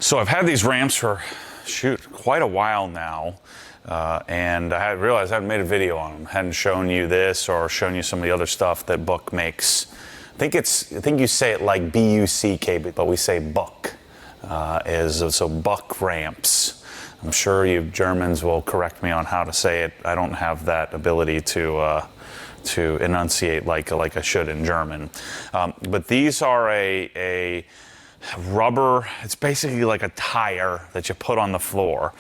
So I've had these ramps for, quite a while now. And I had realized I hadn't made a video on them. Hadn't shown you this or shown you some of the other stuff that BÖCK makes. I think you say it like B-U-C-K, but we say BÖCK. So BÖCK ramps. I'm sure you Germans will correct me on how to say it. I don't have that ability to enunciate like I should in German. But these are a rubber, it's basically like a tire that you put on the floor.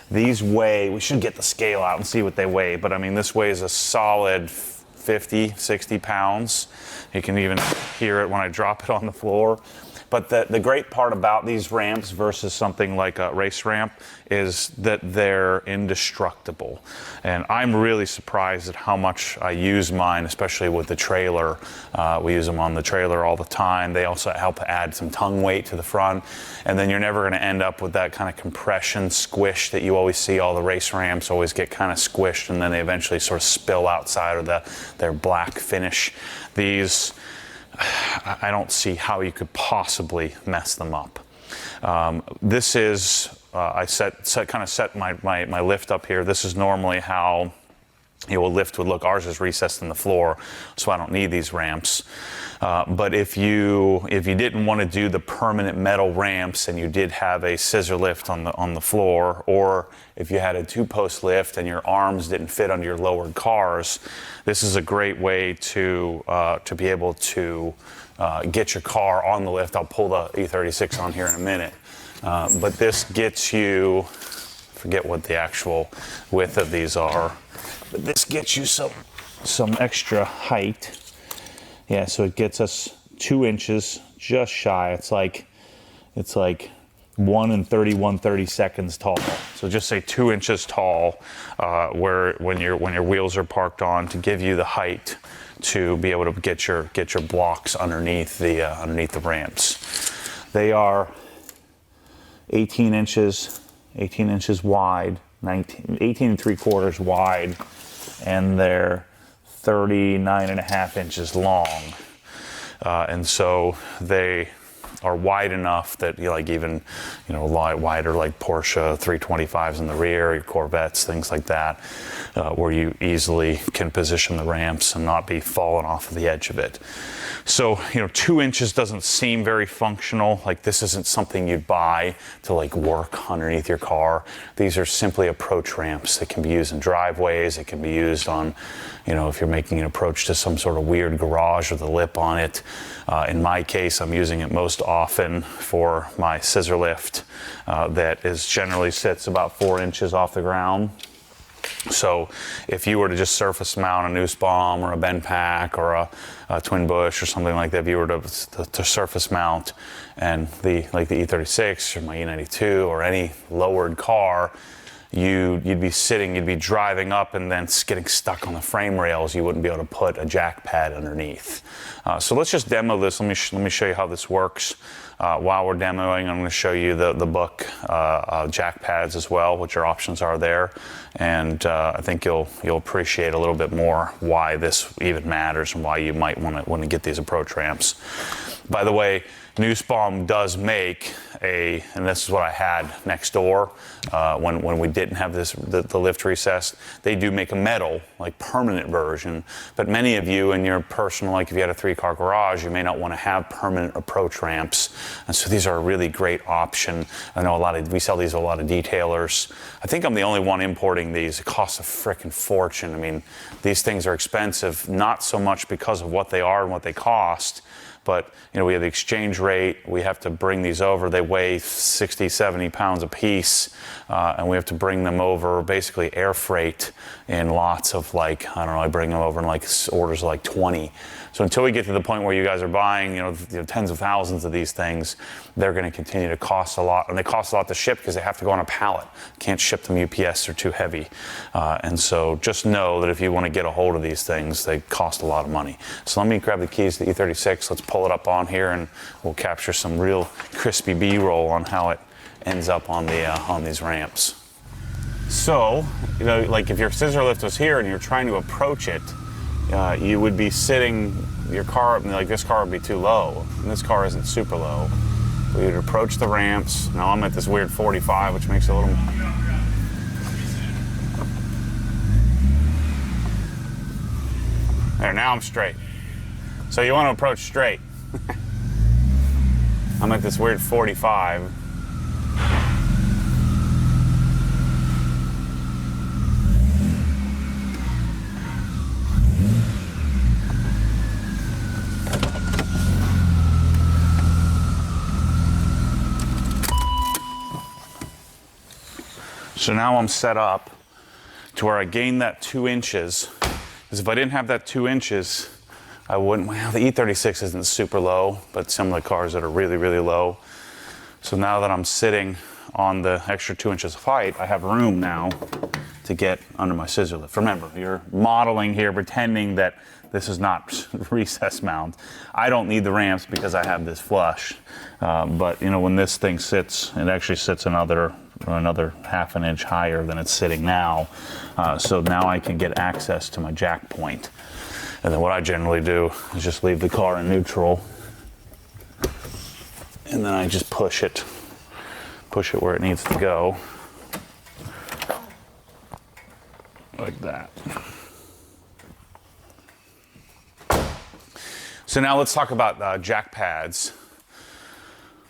These weigh, we should get the scale out and see what they weigh, but I mean, this weighs a solid 50, 60 pounds. You can even hear it when I drop it on the floor. But the great part about these ramps versus something like a race ramp is that they're indestructible. And I'm really surprised at how much I use mine, especially with the trailer. We use them on the trailer all the time. They also help add some tongue weight to the front. And then you're never going to end up with that kind of compression squish that you always see. All the race ramps always get kind of squished, and then they eventually sort of spill outside of their black finish. These, I don't see how you could possibly mess them up. This is, I kind of set my lift up here. This is normally how a lift would look. Ours is recessed in the floor, so I don't need these ramps. But if you didn't want to do the permanent metal ramps and you did have a scissor lift on the floor, or if you had a two-post lift and your arms didn't fit under your lowered cars, this is a great way to be able to get your car on the lift. I'll pull the E36 on here in a minute. But this gets you, forget what the actual width of these are, but this gets you some extra height. Yeah, so it gets us 2 inches, just shy. It's like 1 30 seconds tall. So just say 2 inches tall, when your wheels are parked on, to give you the height to be able to get your blocks underneath the ramps. They are 18 inches wide, 18 3/4 wide, and they're 39.5 inches long. And so they are wide enough that wider, like Porsche 325s in the rear, your Corvettes, things like that, where you easily can position the ramps and not be falling off of the edge of it. So, 2 inches doesn't seem very functional. Like, this isn't something you'd buy to work underneath your car. These are simply approach ramps that can be used in driveways. It can be used on, if you're making an approach to some sort of weird garage with a lip on it. In my case, I'm using it most often for my scissor lift that generally sits about 4 inches off the ground. So if you were to just surface mount a Noose Bomb or a Bend Pack or a Twin Bush or something like that, if you were to surface mount and the E36 or my E92 or any lowered car, you'd be driving up and then getting stuck on the frame rails. You wouldn't be able to put a jack pad underneath. So let's just demo this. Let me show you how this works. While we're demoing, I'm going to show you the BÖCK jack pads as well, what your options are there, and I think you'll appreciate a little bit more why this even matters and why you might want to get these approach ramps. By the way, Noose Bomb does make and this is what I had next door when we didn't have the lift recessed. They do make a metal, permanent version, but many of you in your personal, if you had a 3-car garage, you may not want to have permanent approach ramps, and so these are a really great option. I know we sell these at a lot of detailers. I think I'm the only one importing these. It costs a frickin' fortune. I mean, these things are expensive, not so much because of what they are and what they cost, but we have the exchange rate. We have to bring these over. They weigh 60, 70 pounds a piece, and we have to bring them over, basically air freight, in lots of I bring them over in orders of 20. So until we get to the point where you guys are buying, tens of thousands of these things, they're going to continue to cost a lot, and they cost a lot to ship because they have to go on a pallet. Can't ship them UPS; they're too heavy. And so just know that if you want to get a hold of these things, they cost a lot of money. So let me grab the keys to the E36. Let's pull it up on here, and we'll capture some real crispy B-roll on how it ends up on these ramps. So, if your scissor lift was here and you're trying to approach it, you would be sitting your car, this car would be too low, and this car isn't super low. We would approach the ramps. Now I'm at this weird 45, which makes it a little. There, now I'm straight. So you want to approach straight. I'm at this weird 45. So now I'm set up to where I gained that 2 inches. Because if I didn't have that 2 inches, I wouldn't. Well, the E36 isn't super low, but some of the cars that are really, really low. So now that I'm sitting on the extra 2 inches of height, I have room now to get under my scissor lift. Remember, you're modeling here, pretending that this is not recess mount. I don't need the ramps because I have this flush. But you know, when this thing sits, it actually sits another half an inch higher than it's sitting now. So now I can get access to my jack point. And then what I generally do is just leave the car in neutral. And then I just push it where it needs to go. Like that. So now let's talk about jack pads.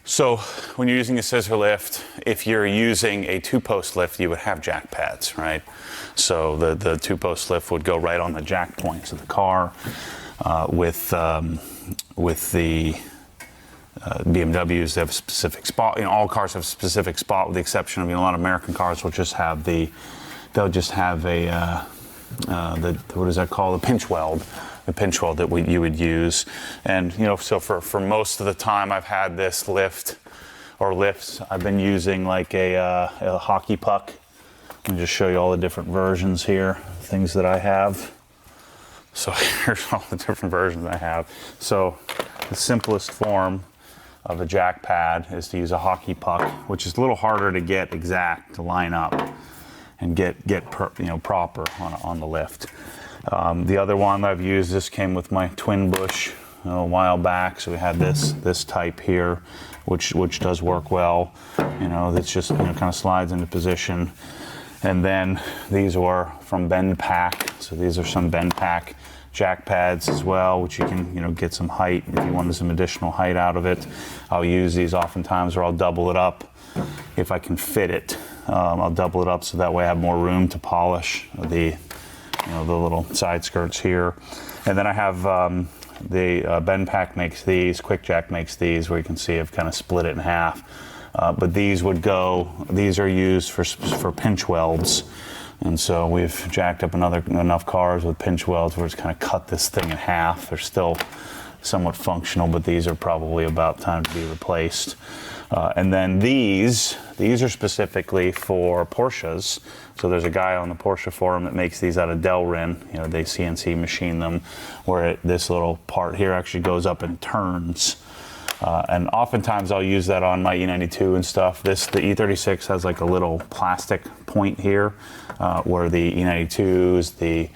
So when you're using a scissor lift, if you're using a 2-post lift, you would have jack pads, right? So the 2-post lift would go right on the jack points of the car. With the BMWs, they have a specific spot. You know, all cars have a specific spot, with the exception of, you know, a lot of American cars will just have they'll just have a what is that called? The pinch weld. The pinch weld that you would use. And you know, so for most of the time I've had this lift or lifts, I've been using like a hockey puck. Let me just show you all the different versions here, things that I have. So here's all the different versions I have. So the simplest form of a jack pad is to use a hockey puck, which is a little harder to get exact, to line up and get proper on the lift. The other one that I've used, this came with my twin bush a while back, so we had this type here, which does work well. You know, that's just, you know, kind of slides into position. And then these are from BÖCK, so these are some BÖCK jack pads as well, which you can, you know, get some height if you wanted some additional height out of it. I'll use these oftentimes, or I'll double it up if I can fit it. I'll double it up so that way I have more room to polish the little side skirts here. And then I have the BÖCK makes these, Quick Jack makes these, where you can see I've kind of split it in half. But these are used for pinch welds. And so we've jacked up enough cars with pinch welds where it's kind of cut this thing in half. They're still somewhat functional, but these are probably about time to be replaced. And then these are specifically for Porsches. So there's a guy on the Porsche forum that makes these out of Delrin. You know, they CNC machine them, where this little part here actually goes up and turns. And oftentimes I'll use that on my E92 and stuff. The E36 has like a little plastic point here, where the E92s, the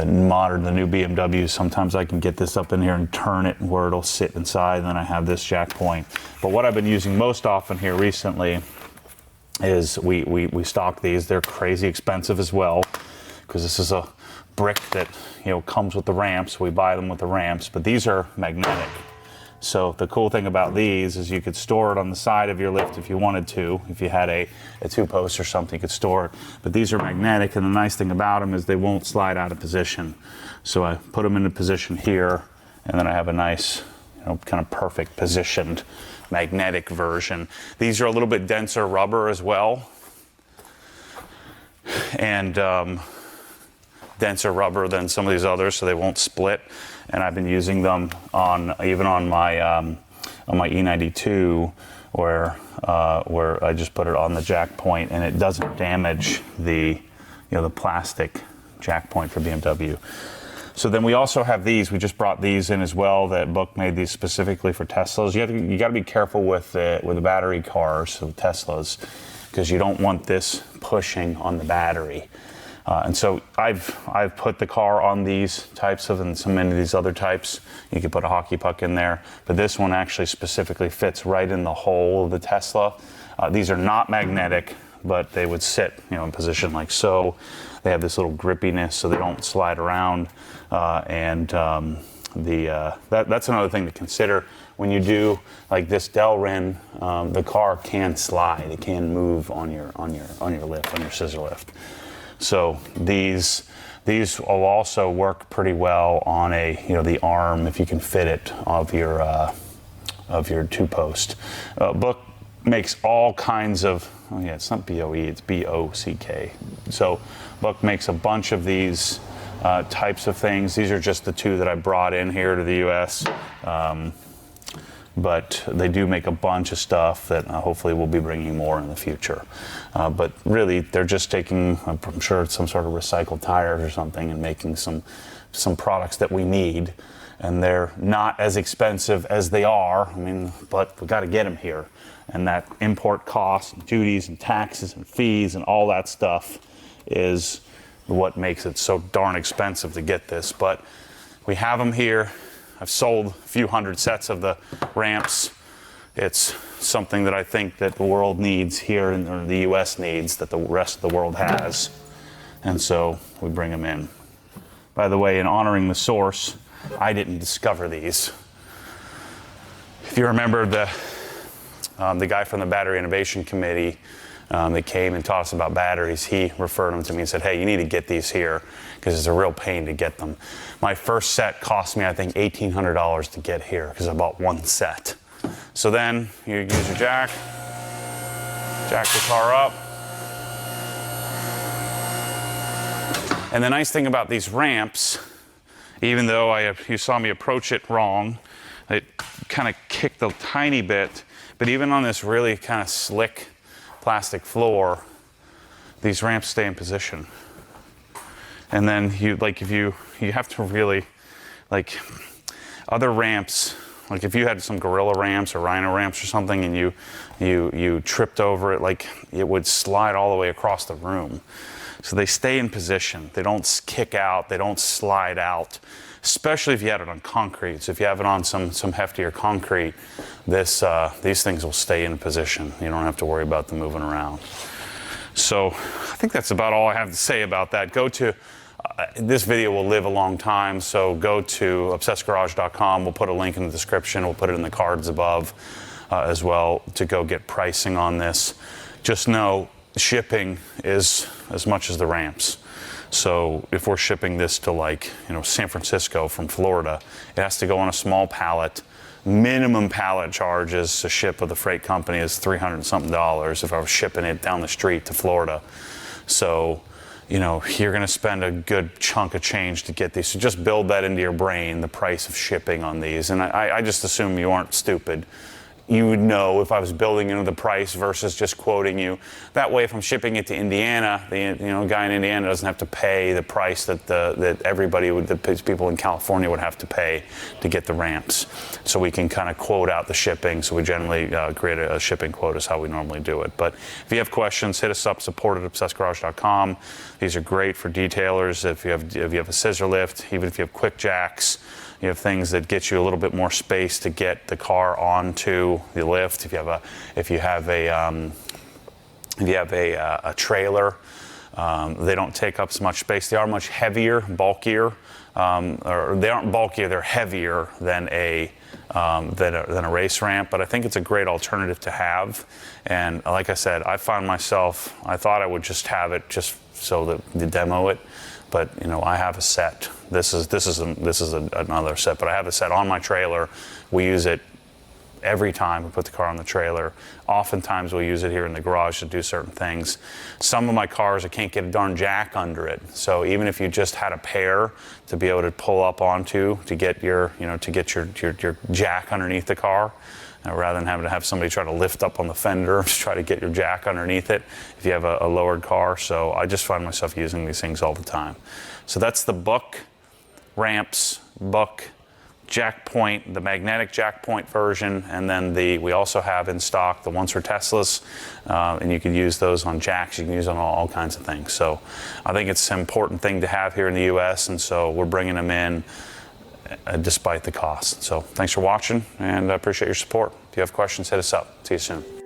new BMWs, sometimes I can get this up in here and turn it where it'll sit inside, and then I have this jack point. But what I've been using most often here recently is we stock these. They're crazy expensive as well, because this is a brick that, you know, comes with the ramps. We buy them with the ramps, but these are magnetic. So the cool thing about these is you could store it on the side of your lift if you wanted to. If you had a 2-post or something, you could store it. But these are magnetic, and the nice thing about them is they won't slide out of position. So I put them into position here, and then I have a nice, you know, kind of perfect positioned magnetic version. These are a little bit denser rubber as well, and denser rubber than some of these others, so they won't split. And I've been using them even on my E92, where I just put it on the jack point, and it doesn't damage the plastic jack point for BMW. So then we also have these. We just brought these in as well. That BÖCK made these specifically for Teslas. You got to be careful with the battery cars, so Teslas, because you don't want this pushing on the battery. And so I've put the car on these types of, and so many of these other types. You could put a hockey puck in there, but this one actually specifically fits right in the hole of the Tesla. These are not magnetic, but they would sit, in position like so. They have this little grippiness, so they don't slide around. That's another thing to consider when you do like this Delrin. The car can slide; it can move on your lift, on your scissor lift. So these will also work pretty well on the arm, if you can fit it, of your 2-post. BÖCK makes all kinds of, it's not BOE, it's BOCK. So BÖCK makes a bunch of these types of things. These are just the 2 that I brought in here to the US. But they do make a bunch of stuff that hopefully we'll be bringing more in the future. But really, they're just taking, I'm sure it's some sort of recycled tires or something, and making some products that we need. And they're not as expensive as they are, but we got to get them here. And that import costs, and duties, and taxes, and fees, and all that stuff is what makes it so darn expensive to get this. But we have them here. I've sold a few hundred sets of the ramps. It's something that I think that the world needs here, or the US needs, that the rest of the world has. And so we bring them in. By the way, in honoring the source, I didn't discover these. If you remember the guy from the Battery Innovation Committee that came and taught us about batteries, he referred them to me and said, hey, you need to get these here because it's a real pain to get them. My first set cost me, I think, $1,800 to get here because I bought one set. So then you use your jack the car up. And the nice thing about these ramps, even though you saw me approach it wrong, it kind of kicked a tiny bit, but even on this really kind of slick plastic floor, these ramps stay in position. And then you have to really, other ramps, like if you had some Gorilla ramps or Rhino ramps or something and you tripped over it, it would slide all the way across the room. So they stay in position. They don't kick out, they don't slide out, especially if you had it on concrete. So if you have it on some heftier concrete, these things will stay in position. You don't have to worry about them moving around. So I think that's about all I have to say about that. This video will live a long time, so go to obsessgarage.com. We'll put a link in the description. We'll put it in the cards above as well to go get pricing on this. Just know shipping is as much as the ramps. So if we're shipping this to San Francisco from Florida, it has to go on a small pallet. Minimum pallet charges to ship with a freight company is $300 something if I was shipping it down the street to Florida. So, you're going to spend a good chunk of change to get these. So just build that into your brain, the price of shipping on these. And I just assume you aren't stupid. You would know if I was building into the price versus just quoting you. That way, if I'm shipping it to Indiana, the guy in Indiana doesn't have to pay the price that the people in California would have to pay to get the ramps. So we can kind of quote out the shipping. So we generally create a shipping quote is how we normally do it. But if you have questions, hit us up, support@obsessgarage.com. These are great for detailers. If you have a scissor lift, even if you have quick jacks, you have things that get you a little bit more space to get the car onto the lift. If you have a trailer, they don't take up so much space. They are much heavier, bulkier, or they aren't bulkier. They're heavier than a race ramp. But I think it's a great alternative to have. And like I said, I thought I would just have it just so that to demo it. But I have a set. This is another set. But I have a set on my trailer. We use it every time we put the car on the trailer. Oftentimes we'll use it here in the garage to do certain things. Some of my cars, I can't get a darn jack under it. So even if you just had a pair to be able to pull up onto to get your jack underneath the car, rather than having to have somebody try to lift up on the fender to try to get your jack underneath it if you have a lowered car. So I just find myself using these things all the time. So that's the BÖCK ramps, BÖCK jack point, the magnetic jack point version, and then we also have in stock the ones for Teslas, and you can use those on jacks. You can use on all kinds of things. So I think it's an important thing to have here in the U.S., and so we're bringing them in despite the cost. So thanks for watching, and I appreciate your support. If you have questions, hit us up. See you soon.